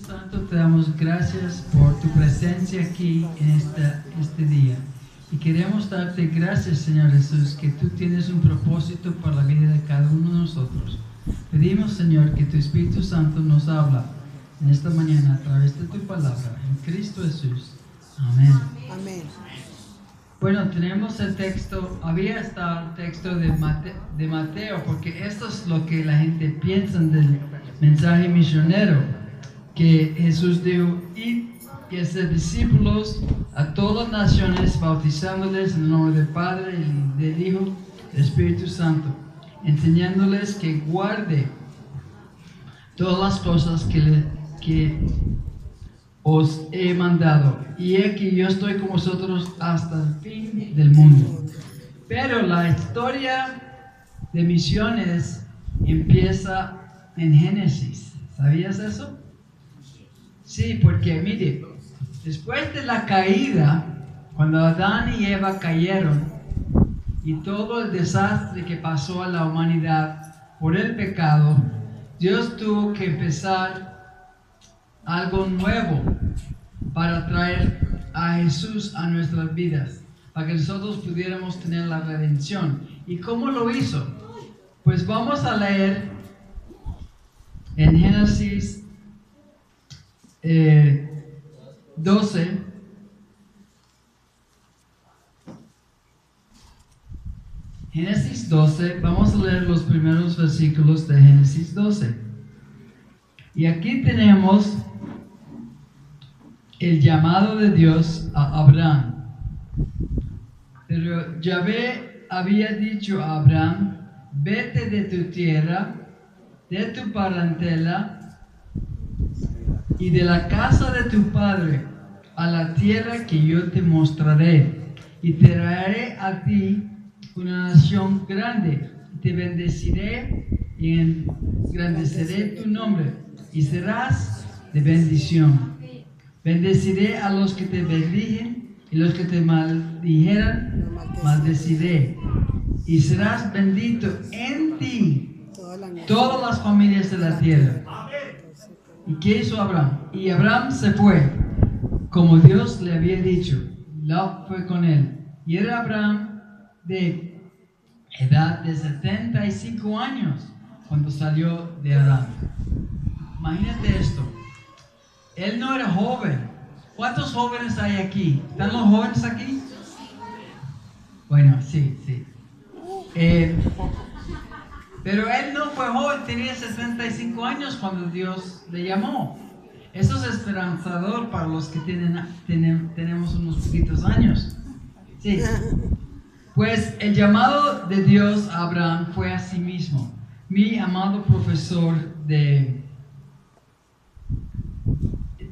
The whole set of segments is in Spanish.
Santo, te damos gracias por tu presencia aquí en este día. Y queremos darte gracias, Señor Jesús, que tú tienes un propósito para la vida de cada uno de nosotros. Pedimos, Señor, que tu Espíritu Santo nos habla en esta mañana a través de tu palabra. En Cristo Jesús. Amén. Amén. Bueno, tenemos el texto, había estado el texto de Mateo, porque esto es lo que la gente piensa del mensaje misionero, que Jesús dijo, id y hacer discípulos a todas las naciones, bautizándoles en el nombre del Padre, y del Hijo, del Espíritu Santo, enseñándoles que guarde todas las cosas que os he mandado, y aquí yo estoy con vosotros hasta el fin del mundo. Pero la historia de misiones empieza en Génesis. ¿Sabías eso? Sí, porque mire, después de la caída, cuando Adán y Eva cayeron y todo el desastre que pasó a la humanidad por el pecado, Dios tuvo que empezar algo nuevo para traer a Jesús a nuestras vidas, para que nosotros pudiéramos tener la redención. ¿Y cómo lo hizo? Pues vamos a leer en Génesis 12. Génesis 12, vamos a leer los primeros versículos de Génesis 12. Y aquí tenemos el llamado de Dios a Abraham. Pero Yahvé había dicho a Abraham, vete de tu tierra, de tu parentela y de la casa de tu padre a la tierra que yo te mostraré, y te traeré a ti una nación grande, y te bendeciré y engrandeceré tu nombre, y serás de bendición. Bendeciré a los que te bendijen, y los que te maldijeran, maldeciré. Y serás bendito en ti todas las familias de la tierra. ¿Y qué hizo Abraham? Y Abraham se fue, como Dios le había dicho. Lot fue con él. Y era Abraham de edad de 75 años cuando salió de Arán. Imagínate esto. Él no era joven. ¿Cuántos jóvenes hay aquí? ¿Están los jóvenes aquí? Bueno, sí. Pero él no fue joven, tenía 65 años cuando Dios le llamó. Eso es esperanzador para los que tenemos unos poquitos años. Sí. Pues el llamado de Dios a Abraham fue a sí mismo. Mi amado profesor de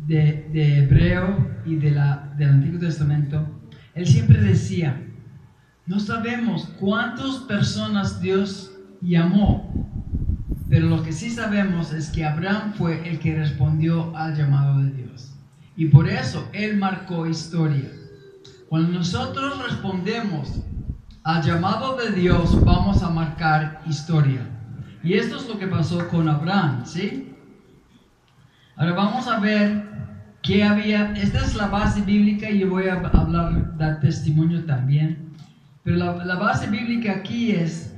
hebreo y del Antiguo Testamento, él siempre decía, no sabemos cuántas personas Dios llamó, pero lo que sí sabemos es que Abraham fue el que respondió al llamado de Dios, y por eso él marcó historia. Cuando nosotros respondemos al llamado de Dios, vamos a marcar historia, y esto es lo que pasó con Abraham, ¿sí? Ahora vamos a ver qué había. Esta es la base bíblica y yo voy a dar testimonio también, pero la base bíblica aquí es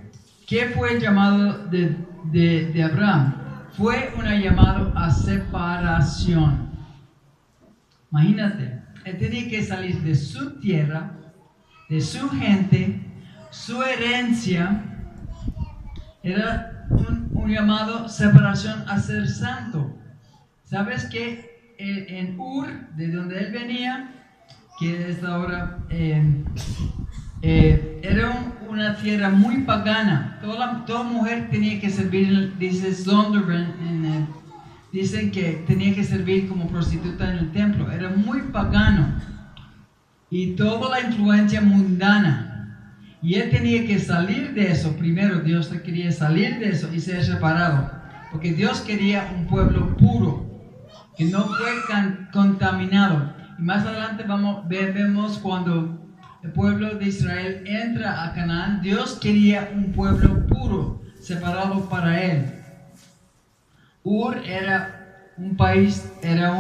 ¿qué fue el llamado de Abraham? Fue un llamado a separación. Imagínate, él tenía que salir de su tierra, de su gente, su herencia. Era un llamado separación a ser santo. ¿Sabes que en Ur, de donde él venía, que es ahora era una tierra muy pagana? Toda mujer tenía que servir, dice Zondervan, dicen que tenía que servir como prostituta en el templo. Era muy pagano y toda la influencia mundana, y él tenía que salir de eso. Primero Dios quería salir de eso y ser separado, porque Dios quería un pueblo puro que no fue contaminado. Y más adelante vemos cuando el pueblo de Israel entra a Canaán, Dios quería un pueblo puro, separado para él. Ur era un país era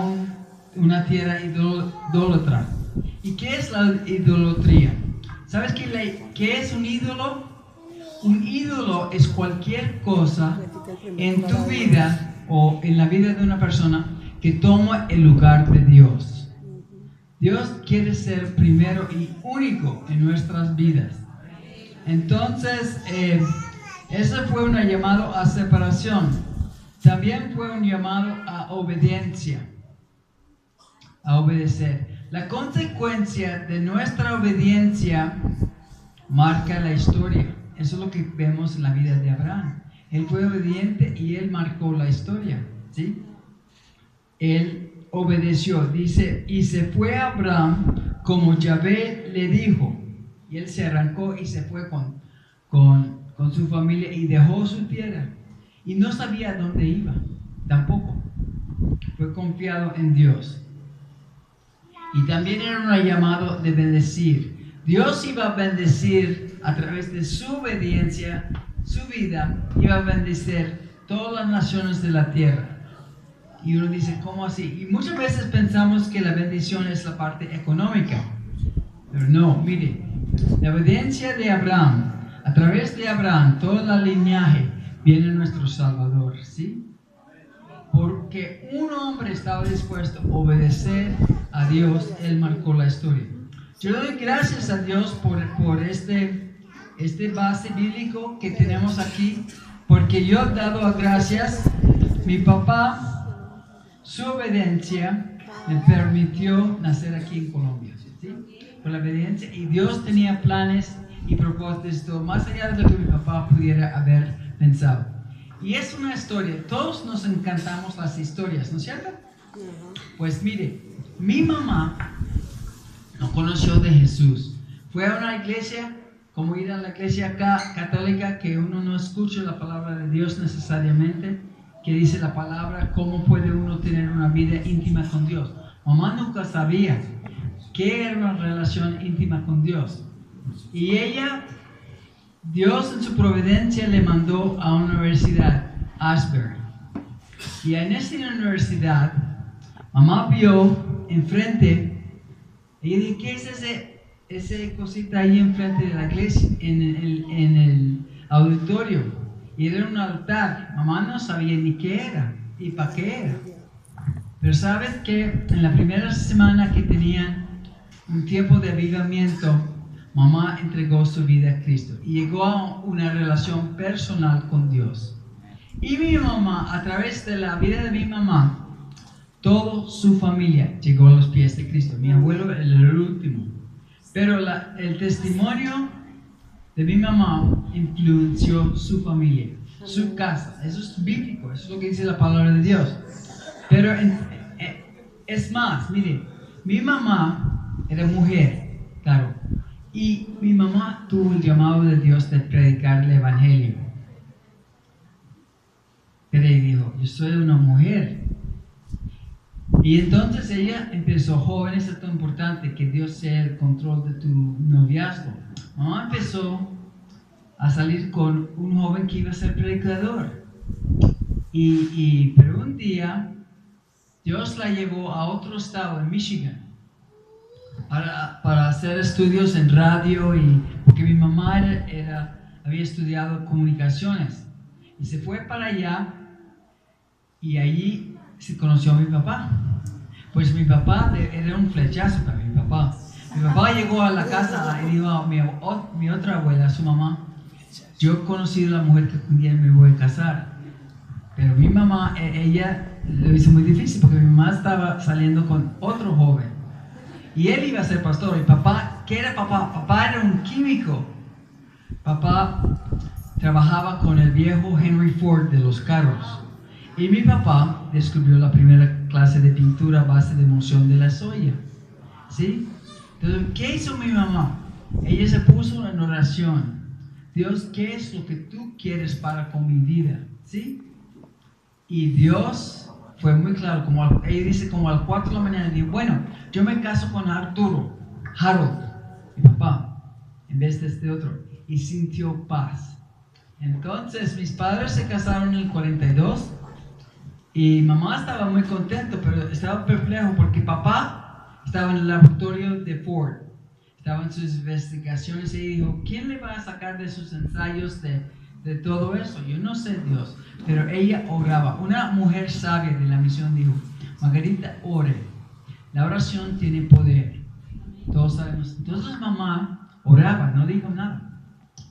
una tierra idólatra. ¿Y qué es la idolatría? ¿Sabes qué es un ídolo? Un ídolo es cualquier cosa en tu vida o en la vida de una persona que toma el lugar de Dios. Dios quiere ser primero y único en nuestras vidas. Entonces, ese fue un llamado a separación. También fue un llamado a obediencia, a obedecer. La consecuencia de nuestra obediencia marca la historia. Eso es lo que vemos en la vida de Abraham. Él fue obediente y él marcó la historia, ¿sí? Él obedeció, dice, y se fue Abraham como Yahvé le dijo. Y él se arrancó y se fue con su familia y dejó su tierra. Y no sabía dónde iba, tampoco. Fue confiado en Dios. Y también era un llamado de bendecir. Dios iba a bendecir a través de su obediencia, su vida, iba a bendecir todas las naciones de la tierra. Y uno dice, ¿cómo así? Y muchas veces pensamos que la bendición es la parte económica. Pero no, mire, la obediencia de Abraham, a través de Abraham, todo el linaje, viene nuestro Salvador, ¿sí? Porque un hombre estaba dispuesto a obedecer a Dios, él marcó la historia. Yo doy gracias a Dios por este base bíblico que tenemos aquí, porque yo he dado gracias. Mi papá, su obediencia me permitió nacer aquí en Colombia, ¿sí? Por la obediencia, y Dios tenía planes y propósitos más allá de lo que mi papá pudiera haber pensado. Y es una historia, todos nos encantamos las historias, ¿no es cierto? Pues mire, mi mamá no conoció de Jesús. Fue a una iglesia, como ir a la iglesia acá, católica, que uno no escucha la palabra de Dios necesariamente, que dice la palabra, ¿cómo puede uno tener una vida íntima con Dios? Mamá nunca sabía qué era una relación íntima con Dios. Y ella, Dios en su providencia le mandó a una universidad, Asbury. Y en esta universidad, mamá vio enfrente, ella dijo, ¿qué es ese cosita ahí enfrente de la iglesia, en el auditorio? Y era un altar. Mamá no sabía ni qué era y para qué era. Pero sabes que en la primera semana que tenían un tiempo de avivamiento, mamá entregó su vida a Cristo y llegó a una relación personal con Dios. Y mi mamá, a través de la vida de mi mamá, toda su familia llegó a los pies de Cristo. Mi abuelo era el último. Pero el testimonio de mi mamá influenció su familia, su casa. Eso es bíblico, eso es lo que dice la palabra de Dios. Pero es más, mire, mi mamá era mujer, claro. Y mi mamá tuvo el llamado de Dios de predicar el evangelio. Pero ella dijo, yo soy una mujer. Y entonces ella empezó, joven, es tan importante que Dios sea el control de tu noviazgo. Mamá empezó a salir con un joven que iba a ser predicador. Pero un día, Dios la llevó a otro estado, en Michigan, para hacer estudios en radio, porque mi mamá había estudiado comunicaciones. Y se fue para allá y allí se conoció a mi papá. Pues mi papá era un flechazo para mi papá. Mi papá llegó a la casa y dijo a mi otra abuela, su mamá, yo he conocido a la mujer que un día me voy a casar. Pero mi mamá, ella lo hizo muy difícil porque mi mamá estaba saliendo con otro joven. Y él iba a ser pastor. Y papá, ¿qué era papá? Papá era un químico. Papá trabajaba con el viejo Henry Ford de los carros. Y mi papá descubrió la primera clase de pintura a base de emulsión de la soya. ¿Sí? Entonces, ¿qué hizo mi mamá? Ella se puso en oración. Dios, ¿qué es lo que tú quieres con mi vida? ¿Sí? Y Dios fue muy claro. Ella dice, como a las 4 de la mañana, dijo, bueno, yo me caso con Harold, mi papá, en vez de este otro. Y sintió paz. Entonces, mis padres se casaron en el 42. Y mamá estaba muy contento, pero estaba perplejo porque papá estaba en el laboratorio de Ford. Estaba en sus investigaciones y dijo, ¿quién le va a sacar de sus ensayos de todo eso? Yo no sé, Dios. Pero ella oraba. Una mujer sabia de la misión dijo, Margarita, ore. La oración tiene poder. Todos sabemos. Entonces mamá oraba, no dijo nada.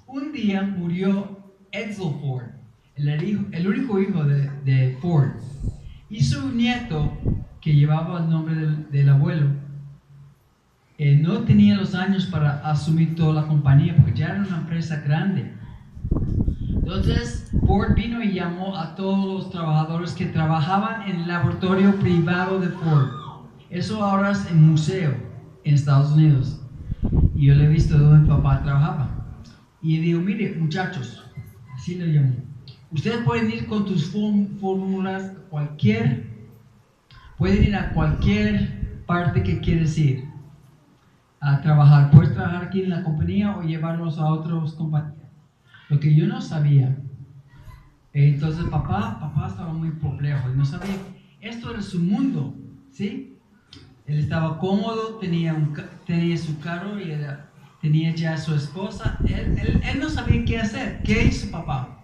Un día murió Edsel Ford, el único hijo de Ford. Y su nieto, que llevaba el nombre del abuelo, no tenía los años para asumir toda la compañía, porque ya era una empresa grande. Entonces Ford vino y llamó a todos los trabajadores que trabajaban en el laboratorio privado de Ford. Eso ahora es un museo en Estados Unidos. Y yo le he visto donde mi papá trabajaba. Y digo, mire muchachos, así lo llamó. Ustedes pueden ir con tus fórmulas, pueden ir a cualquier parte que quieres ir a trabajar. Puedes trabajar aquí en la compañía o llevarlos a otras compañías. Lo que yo no sabía, entonces papá estaba muy perplejo, no sabía, esto era su mundo, ¿sí? Él estaba cómodo, tenía su carro y tenía ya su esposa. Él no sabía qué hacer. ¿Qué hizo papá?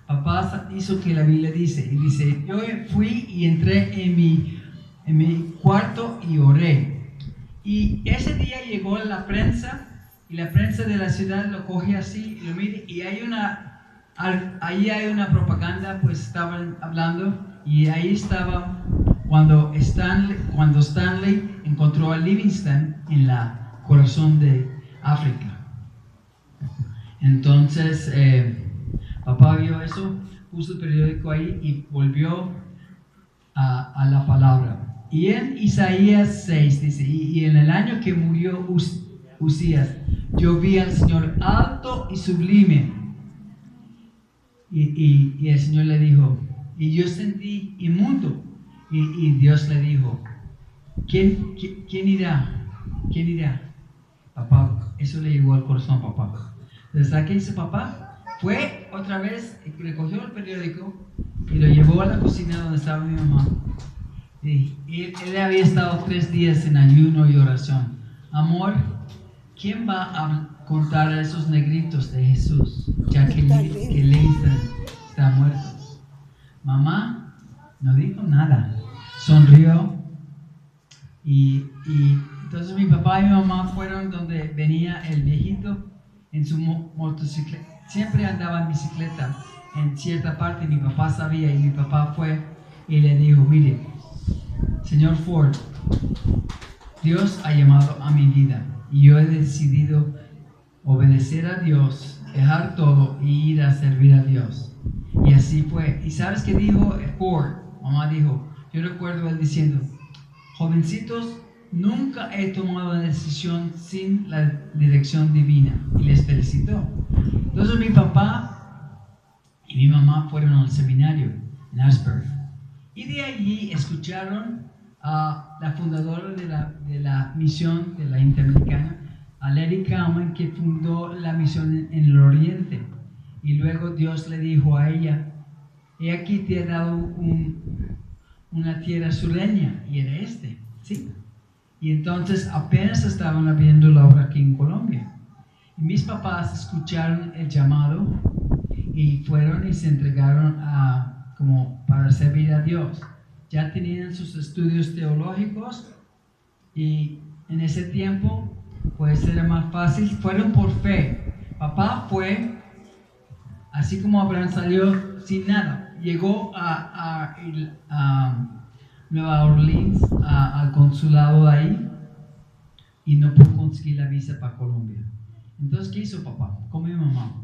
Papá hizo que la Biblia dice, y dice, yo fui y entré en mi cuarto y oré. Y ese día llegó la prensa, y la prensa de la ciudad lo coge así, y lo mira, y ahí hay una propaganda, pues estaban hablando, y ahí estaba cuando Stanley encontró a Livingstone en la corazón de África. Entonces, papá vio eso, puso el periódico ahí y volvió a la palabra. Y en Isaías 6 dice, y en el año que murió Usías, yo vi al Señor alto y sublime. Y el Señor le dijo, y yo sentí inmundo. Y Dios le dijo, ¿quién irá? ¿Quién irá? Papá, eso le llegó al corazón a papá. Entonces, ¿sabes qué hizo papá? Fue otra vez, recogió el periódico y lo llevó a la cocina donde estaba mi mamá. Y él había estado 3 días en ayuno y oración. Amor, ¿quién va a contar a esos negritos de Jesús, ya que Livingstone está muerto? Mamá no dijo nada, sonrió y entonces mi papá y mi mamá fueron donde venía el viejito en su motocicleta. Siempre andaba en bicicleta en cierta parte, mi papá sabía, y mi papá fue y le dijo, mire, señor Ford, Dios ha llamado a mi vida y yo he decidido obedecer a Dios, dejar todo y ir a servir a Dios. Y así fue. ¿Y sabes qué dijo Ford? Mamá dijo, yo recuerdo él diciendo, jovencitos, nunca he tomado una decisión sin la dirección divina. Y les felicitó. Entonces mi papá y mi mamá fueron al seminario en Asbury. Y de allí escucharon a la fundadora de la misión de la Interamericana, a Larry Kauman, que fundó la misión en el Oriente. Y luego Dios le dijo a ella, he aquí te he dado una tierra sureña, y era ¿sí? Y entonces apenas estaban abriendo la obra aquí en Colombia. Y mis papás escucharon el llamado y fueron y se entregaron como para servir a Dios. Ya tenían sus estudios teológicos y en ese tiempo pues era más fácil, fueron por fe. Papá fue, así como Abraham salió sin nada, llegó a Nueva Orleans, al consulado de ahí, y no pudo conseguir la visa para Colombia. Entonces, ¿qué hizo papá? Con mi mamá,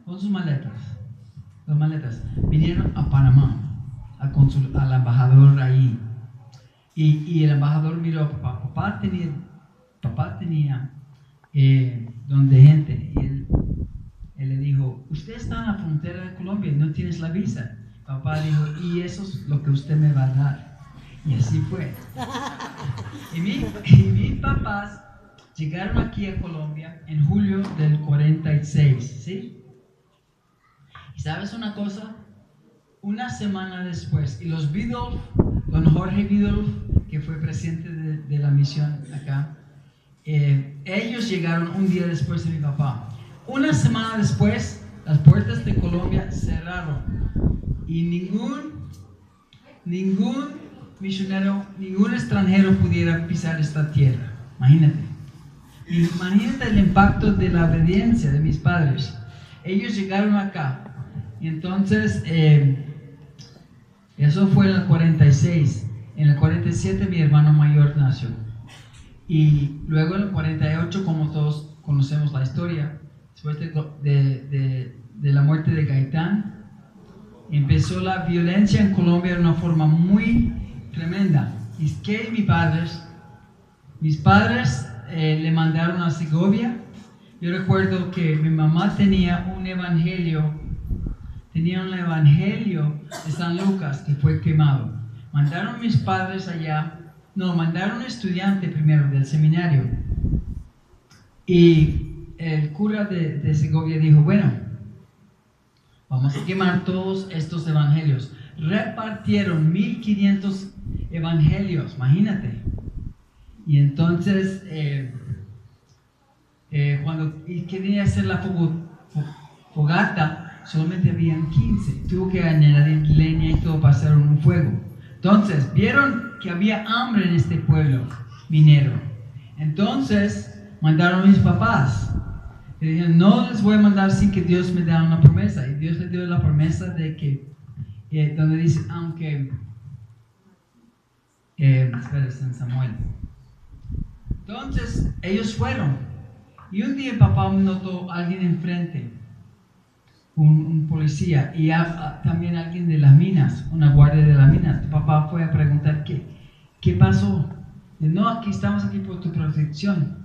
con sus maletas, las maletas, vinieron a Panamá, al embajador ahí, y el embajador miró a papá. Papá tenía donde gente, y él le dijo, usted está en la frontera de Colombia y no tienes la visa. Papá dijo, y eso es lo que usted me va a dar. Y así fue. Y mis papás llegaron aquí a Colombia en julio del 46, ¿sí? ¿Y sabes una cosa? una semana después, y los Biddulph, don Jorge Biddulph, que fue presidente de la misión acá, ellos llegaron un día después de mi papá. Una semana después, las puertas de Colombia cerraron y ningún misionero, ningún extranjero pudiera pisar esta tierra. Imagínate el impacto de la obediencia de mis padres. Ellos llegaron acá y entonces eso fue en el 46. En el 47 mi hermano mayor nació y luego en el 48, como todos conocemos la historia, después de la muerte de Gaitán, empezó la violencia en Colombia de una forma muy tremenda. Y es que mis padres le mandaron a Segovia. Yo recuerdo que mi mamá tenía un evangelio de San Lucas que fue quemado. Mandaron mis padres allá, mandaron un estudiante primero del seminario. Y el cura de Segovia dijo, bueno, vamos a quemar todos estos evangelios. Repartieron 1500 evangelios, imagínate. Y entonces, cuando quería hacer la fogata, solamente habían 15. Tuvo que añadir leña y todo para hacer un fuego. Entonces, vieron que había hambre en este pueblo minero. Entonces, mandaron a mis papás. Y dijeron, no les voy a mandar sin que Dios me dé una promesa. Y Dios les dio la promesa de que, donde dice, aunque, espera, es en Samuel. Entonces, ellos fueron. Y un día papá notó a alguien enfrente, un policía, y también alguien de las minas, una guardia de las minas. Papá fue a preguntar, ¿qué pasó? Y, no, estamos aquí por tu protección.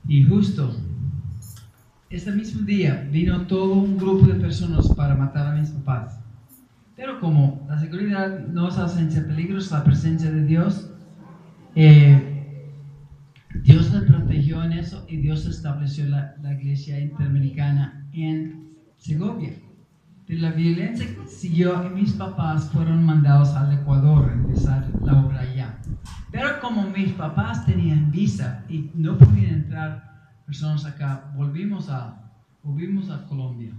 Y justo ese mismo día vino todo un grupo de personas para matar a mis papás. Pero como la seguridad no es ausencia de peligros, la presencia de Dios, Dios les protegió en eso y Dios estableció la iglesia interamericana en Segovia. Pero la violencia siguió y mis papás fueron mandados al Ecuador a empezar la obra allá. Pero como mis papás tenían visa y no podían entrar personas acá, volvimos a Colombia.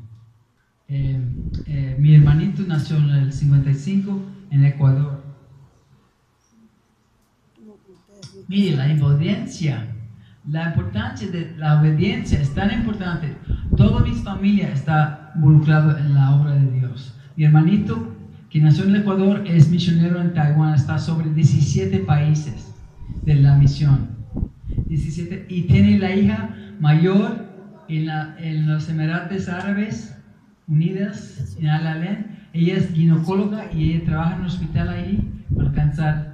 Mi hermanito nació en el 55 en Ecuador. Mire, la importancia de la obediencia es tan importante. Toda mi familia está involucrada en la obra de Dios. Mi hermanito, que nació en el Ecuador, es misionero en Taiwán, está sobre 17 países de la misión. 17, y tiene la hija mayor en los Emiratos Árabes Unidos, en Al-Ain. Ella es ginecóloga y ella trabaja en un hospital ahí para alcanzar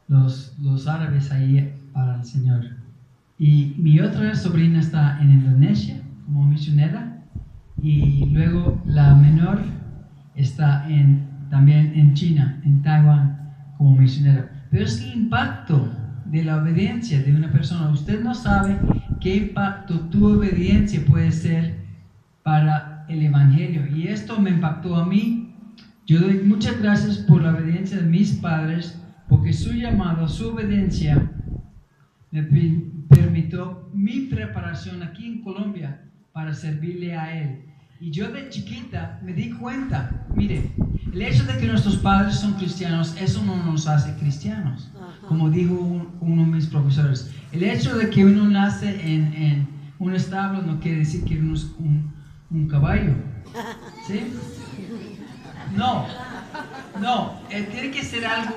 los árabes ahí para el Señor. Y mi otra sobrina está en Indonesia como misionera y luego la menor está también en China, en Taiwán como misionera. Pero es el impacto de la obediencia de una persona. Usted no sabe qué impacto tu obediencia puede ser para el Evangelio. Y esto me impactó a mí. Yo doy muchas gracias por la obediencia de mis padres, porque su llamado, su obediencia me permitió mi preparación aquí en Colombia para servirle a Él. Y yo de chiquita me di cuenta, mire, el hecho de que nuestros padres son cristianos, eso no nos hace cristianos. Como dijo uno de mis profesores, el hecho de que uno nace en un establo no quiere decir que uno es un caballo. ¿Sí? No, tiene que ser algo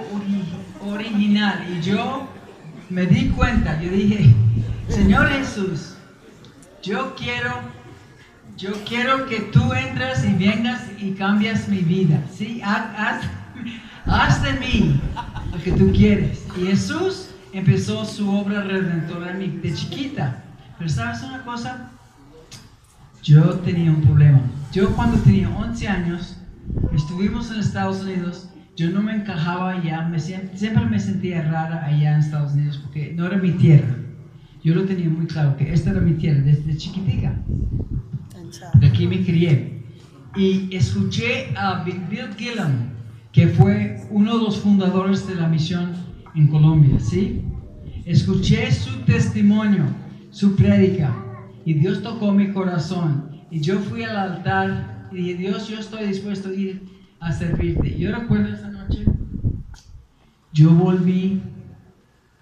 original. Y yo me di cuenta, yo dije, Señor Jesús, yo quiero que tú entres y vengas y cambias mi vida. ¿Sí? Haz de mí lo que tú quieres. Y Jesús empezó su obra redentora en mí de chiquita. Pero ¿sabes una cosa? Yo tenía un problema. Yo cuando tenía 11 años, estuvimos en Estados Unidos, yo no me encajaba allá, siempre me sentía rara allá en Estados Unidos porque no era mi tierra. Yo lo tenía muy claro que esta era mi tierra desde chiquitica. De aquí me crié. y escuché a Bill Gillam, que fue uno de los fundadores de la misión en Colombia, ¿sí? Escuché su testimonio, su prédica, y Dios tocó mi corazón. Y yo fui al altar y dije, Dios, yo estoy dispuesto a ir a servirte. Yo recuerdo esa noche, yo volví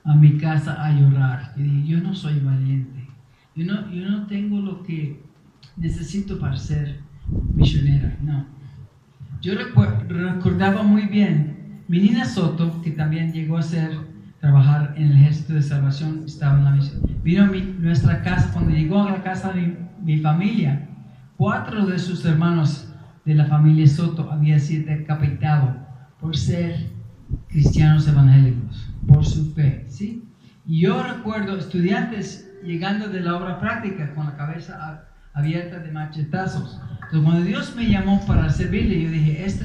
a mi casa a llorar. Y dije, yo no soy valiente. Yo no tengo lo que necesito para ser misionera, no. Yo recordaba muy bien, mi Nina Soto, que también llegó a trabajar en el Ejército de Salvación, estaba en la misión. Vino a nuestra casa, cuando llegó a la casa de mi familia, 4 de sus hermanos de la familia Soto habían sido decapitados por ser cristianos evangélicos, por su fe, ¿sí? Y yo recuerdo estudiantes llegando de la obra práctica con la cabeza abierta de machetazos. Entonces, cuando Dios me llamó para servirle, yo dije, esto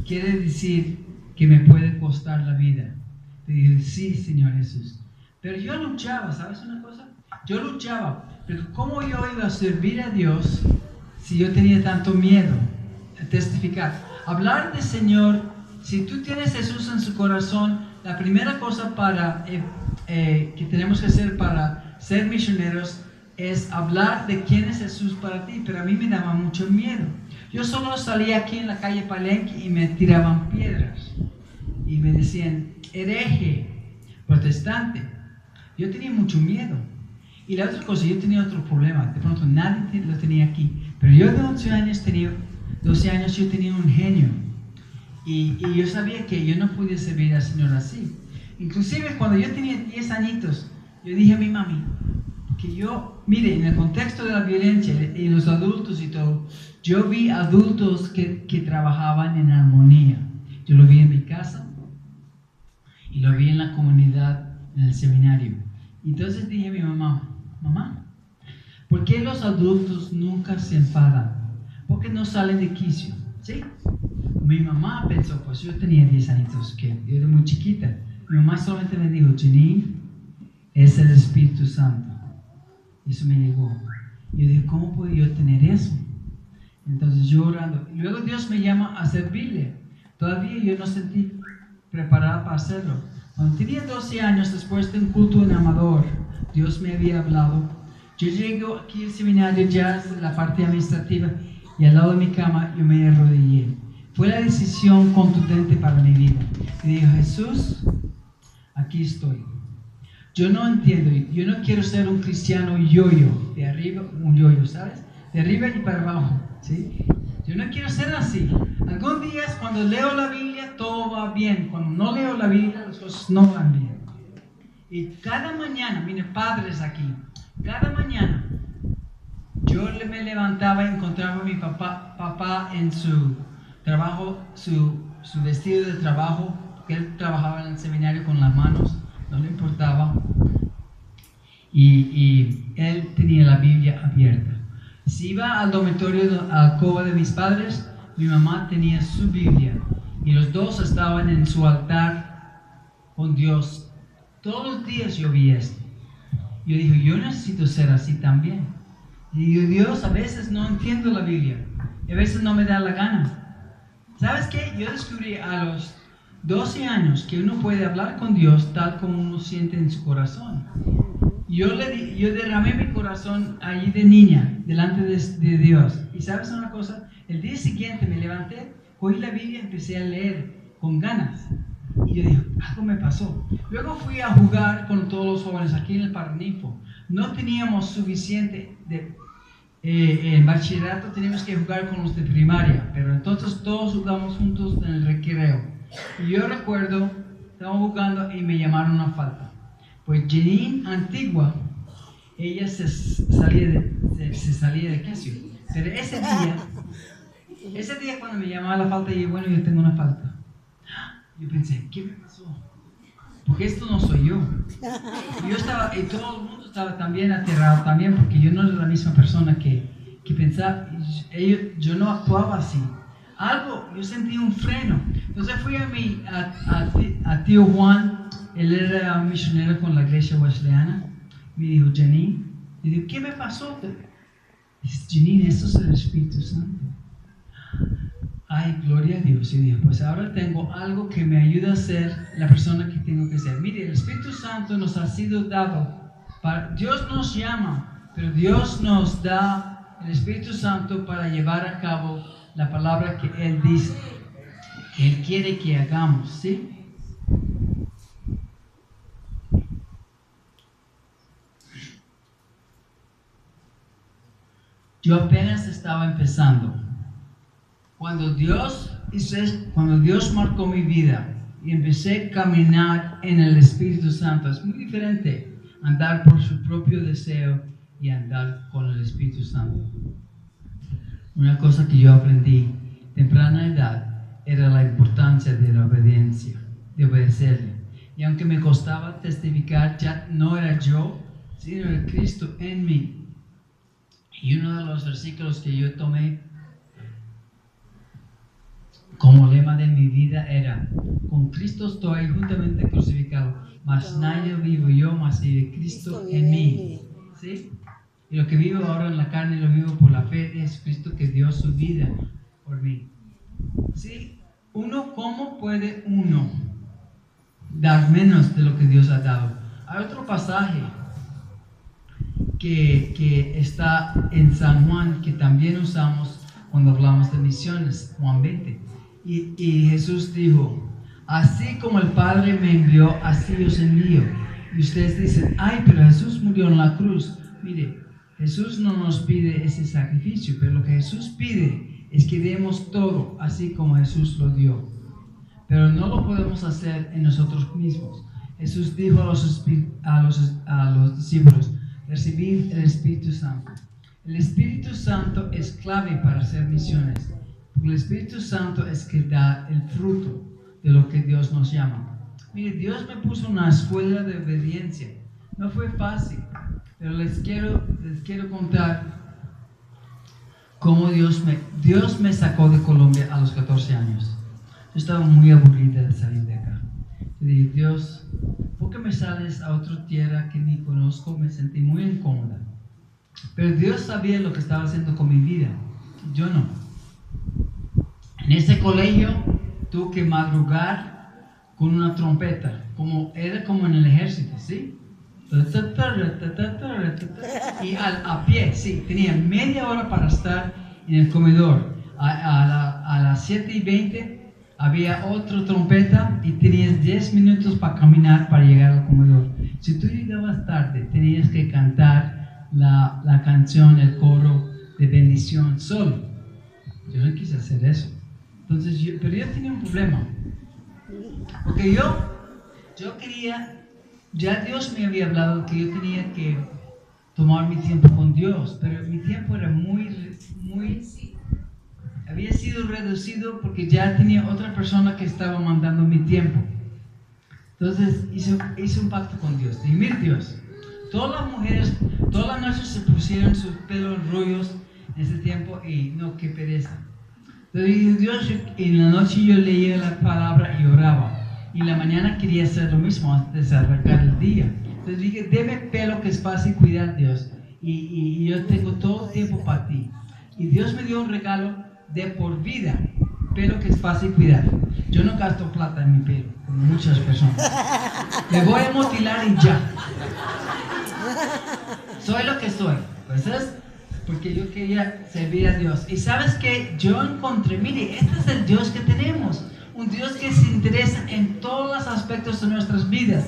quiere decir que me puede costar la vida. Y dije, sí, Señor Jesús. Pero yo luchaba, ¿sabes una cosa? Yo luchaba, pero ¿cómo yo iba a servir a Dios si yo tenía tanto miedo a testificar? Hablar del Señor, si tú tienes Jesús en su corazón, la primera cosa que tenemos que hacer para ser misioneros es hablar de quién es Jesús para ti, pero a mí me daba mucho miedo. Yo solo salía aquí en la calle Palenque y me tiraban piedras y me decían, hereje, protestante. Yo tenía mucho miedo. Y la otra cosa, yo tenía otro problema, de pronto nadie lo tenía aquí, pero yo de 12 años yo tenía un genio y yo sabía que yo no podía servir al Señor así. Inclusive cuando yo tenía 10 añitos, yo dije a mi mami, que yo, mire, en el contexto de la violencia y los adultos y todo, yo vi adultos que trabajaban en armonía. Yo lo vi en mi casa y lo vi en la comunidad, en el seminario. Entonces dije a mi mamá, ¿por qué los adultos nunca se enfadan? ¿Por qué no salen de quicio? ¿Sí? Mi mamá pensó, pues yo tenía 10 años, que yo era muy chiquita. Mi mamá solamente me dijo, Janine, es el Espíritu Santo. Eso me llegó. Yo dije, ¿cómo puedo yo tener eso? Entonces yo orando. Y luego Dios me llama a servirle. Todavía yo no sentí preparada para hacerlo. Cuando tenía 12 años, después de un culto en Amador, Dios me había hablado. Yo llego aquí al seminario, ya en la parte administrativa, y al lado de mi cama yo me arrodillé. Fue la decisión contundente para mi vida. Y dije, Jesús, aquí estoy. Yo no entiendo, yo no quiero ser un cristiano yo-yo, de arriba, un yo-yo, ¿sabes? De arriba y para abajo, ¿sí? Yo no quiero ser así. Algún día cuando leo la Biblia todo va bien, cuando no leo la Biblia las cosas no van bien. Y cada mañana, miren, padres aquí, cada mañana yo me levantaba y encontraba a mi papá en su trabajo, su vestido de trabajo, que él trabajaba en el seminario con las manos. No le importaba, y él tenía la Biblia abierta. Si iba al dormitorio, a la alcoba de mis padres, mi mamá tenía su Biblia y los dos estaban en su altar con Dios. Todos los días yo vi esto. Yo dije, yo necesito ser así también. Y digo, Dios, a veces no entiendo la Biblia y a veces no me da la gana. ¿Sabes qué? Yo descubrí a los 12 años que uno puede hablar con Dios tal como uno siente en su corazón. Yo derramé mi corazón allí de niña, delante de Dios. Y ¿sabes una cosa? El día siguiente me levanté, cogí la Biblia y empecé a leer con ganas. Y yo dije, algo me pasó. Luego fui a jugar con todos los jóvenes aquí en el Paraninfo. No teníamos suficiente en bachillerato, teníamos que jugar con los de primaria. Pero entonces todos jugamos juntos en el recreo. Y yo recuerdo, estaba jugando y me llamaron a falta. Pues Janine Antigua, ella se salía de quicio. Pero ese día cuando me llamaba a la falta, dije, bueno, yo tengo una falta. Yo pensé, ¿qué me pasó? Porque esto no soy yo. Y todo el mundo estaba también aterrado también, porque yo no era la misma persona que pensaba. Yo no actuaba así. Yo sentí un freno. Entonces fui a tío Juan, él era misionero con la iglesia wesleyana. Me dijo, Janine, y digo, ¿qué me pasó? Dice, Janine, esto es el Espíritu Santo. ay, gloria a Dios. Y dije, pues ahora tengo algo que me ayuda a ser la persona que tengo que ser. Mire, el Espíritu Santo nos ha sido dado. Dios nos llama, pero Dios nos da el Espíritu Santo para llevar a cabo la palabra que Él dice, que Él quiere que hagamos, ¿sí? Yo apenas estaba empezando. Cuando Dios marcó mi vida y empecé a caminar en el Espíritu Santo, es muy diferente andar por su propio deseo y andar con el Espíritu Santo. Una cosa que yo aprendí temprana edad era la importancia de la obediencia, de obedecerle. Y aunque me costaba testificar, ya no era yo, sino el Cristo en mí. Y uno de los versículos que yo tomé como lema de mi vida era: con Cristo estoy juntamente crucificado, mas nadie vivo yo, mas vive Cristo en mí. ¿Sí? Y lo que vivo ahora en la carne lo vivo por la fe de Jesucristo que dio su vida por mí. ¿Sí? ¿Cómo puede uno dar menos de lo que Dios ha dado? Hay otro pasaje que está en San Juan, que también usamos cuando hablamos de misiones, Juan 20. Y Jesús dijo: así como el Padre me envió, así os envío. Y ustedes dicen: ay, pero Jesús murió en la cruz. Mire, Jesús no nos pide ese sacrificio, pero lo que Jesús pide es que demos todo, así como Jesús lo dio. Pero no lo podemos hacer en nosotros mismos. Jesús dijo a los discípulos: recibid el Espíritu Santo. El Espíritu Santo es clave para hacer misiones. Porque el Espíritu Santo es que da el fruto de lo que Dios nos llama. Mire, Dios me puso una escuela de obediencia. No fue fácil, pero les quiero contar cómo Dios me sacó de Colombia a los 14 años. Yo estaba muy aburrida de salir de acá. Yo dije: Dios, ¿por qué me sales a otra tierra que ni conozco? Me sentí muy incómoda. Pero Dios sabía lo que estaba haciendo con mi vida. Yo no. En ese colegio tuve que madrugar con una trompeta, era como en el ejército, ¿sí? Y a pie, sí, tenía media hora para estar en el comedor. A las 7:20 había otra trompeta y tenías 10 minutos para caminar para llegar al comedor. Si tú llegabas tarde, tenías que cantar la canción, el coro de bendición solo. Yo no quise hacer eso. Entonces, pero yo tenía un problema. Porque yo quería, ya Dios me había hablado que yo tenía que tomar mi tiempo con Dios, pero mi tiempo era había sido reducido porque ya tenía otra persona que estaba mandando mi tiempo. Entonces hice un pacto con Dios. Dije: mira, Dios, todas las mujeres, todas las noches se pusieron sus pelos rollos en ese tiempo y no, qué pereza. Entonces dije: Dios, en la noche yo leía la palabra y oraba. Y en la mañana quería hacer lo mismo antes de arrancar el día. Entonces dije: deme pelo que es fácil cuidar, Dios. Y yo tengo todo el tiempo para ti. Y Dios me dio un regalo de por vida, pelo que es fácil cuidar. Yo no gasto plata en mi pelo, como muchas personas. Me voy a mutilar y ya. Soy lo que soy. ¿Ves? Porque yo quería servir a Dios. Y sabes que yo encontré, mire, este es el Dios que tenemos. Un Dios que se interesa en todos los aspectos de nuestras vidas.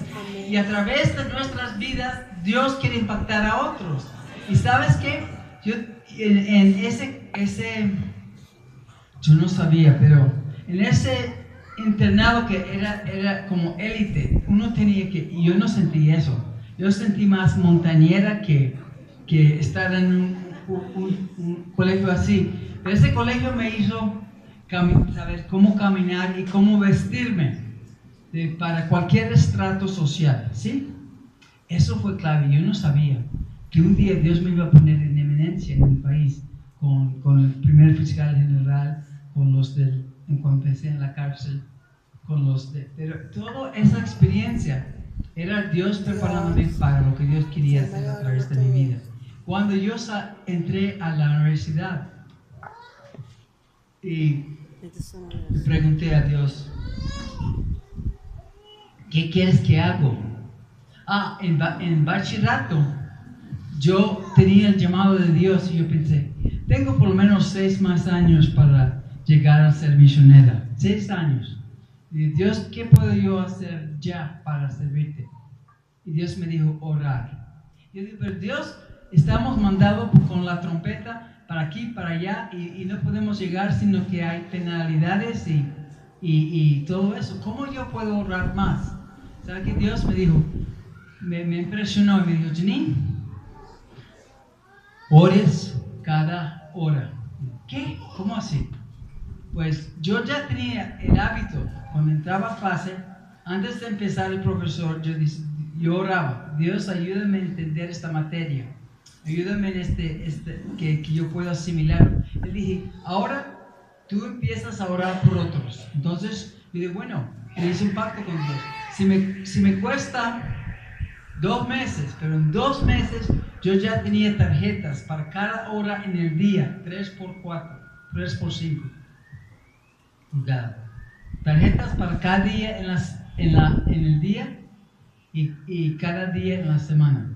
Y a través de nuestras vidas, Dios quiere impactar a otros. Y sabes qué, yo yo no sabía, pero en ese internado que era como élite, uno tenía que, y yo no sentí eso. Yo sentí más montañera que estar en un colegio así. Pero ese colegio me hizo saber cómo caminar y cómo vestirme para cualquier estrato social, ¿sí? Eso fue clave. Yo no sabía que un día Dios me iba a poner en eminencia en el país con el primer fiscal general, con los cuando empecé en la cárcel, pero toda esa experiencia era Dios preparándome para lo que Dios quería hacer a través de mi vida. Cuando yo entré a la universidad, y le pregunté a Dios, ¿qué quieres que haga? En bachillerato, yo tenía el llamado de Dios y yo pensé, tengo por lo menos 6 más años para llegar a ser misionera. 6 años. Y Dios, ¿qué puedo yo hacer ya para servirte? Y Dios me dijo, orar. Yo dije, pero Dios, estamos mandados con la trompeta para aquí, para allá, y no podemos llegar, sino que hay penalidades y todo eso. ¿Cómo yo puedo orar más? ¿Sabe qué? Dios me dijo, me impresionó y me dijo, Janine, ores cada hora. ¿Qué? ¿Cómo así? Pues yo ya tenía el hábito, cuando entraba a clase, antes de empezar el profesor, yo oraba, Dios, ayúdame a entender esta materia, ayúdame en que yo pueda asimilarlo. Le dije, ahora tú empiezas a orar por otros. Entonces, yo dije, bueno, le hice un pacto con Dios. Si me cuesta 2 meses, pero en 2 meses yo ya tenía tarjetas para cada hora en el día, 3x4, 3x5. Tarjetas para cada día en el día y cada día en la semana.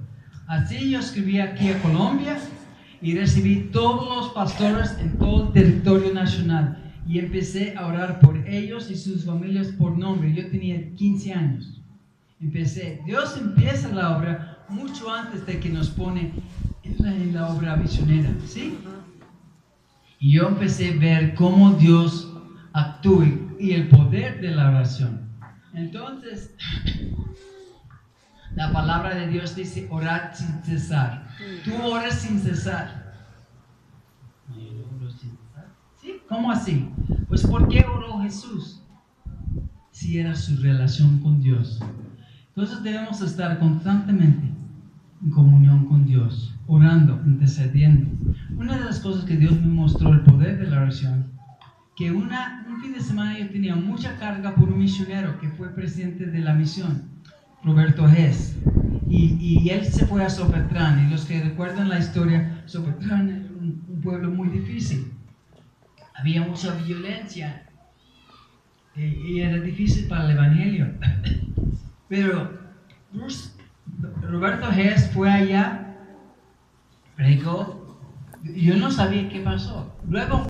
Así yo escribí aquí a Colombia y recibí todos los pastores en todo el territorio nacional y empecé a orar por ellos y sus familias por nombre. Yo tenía 15 años. Dios empieza la obra mucho antes de que nos pone en la obra misionera, ¿sí? Y yo empecé a ver cómo Dios actúa y el poder de la oración. Entonces, la palabra de Dios dice orar sin cesar. Tú oras sin cesar. ¿Sí? ¿Cómo así? Pues ¿por qué oró Jesús? Si era su relación con Dios. Entonces debemos estar constantemente en comunión con Dios, orando, intercediendo. Una de las cosas que Dios me mostró el poder de la oración, que un fin de semana yo tenía mucha carga por un misionero que fue presidente de la misión, Roberto Hess, y él se fue a Sopetrán, y los que recuerdan la historia, Sopetrán era un pueblo muy difícil, había mucha violencia, y era difícil para el evangelio, pero Roberto Hess fue allá, predicó, yo no sabía qué pasó, luego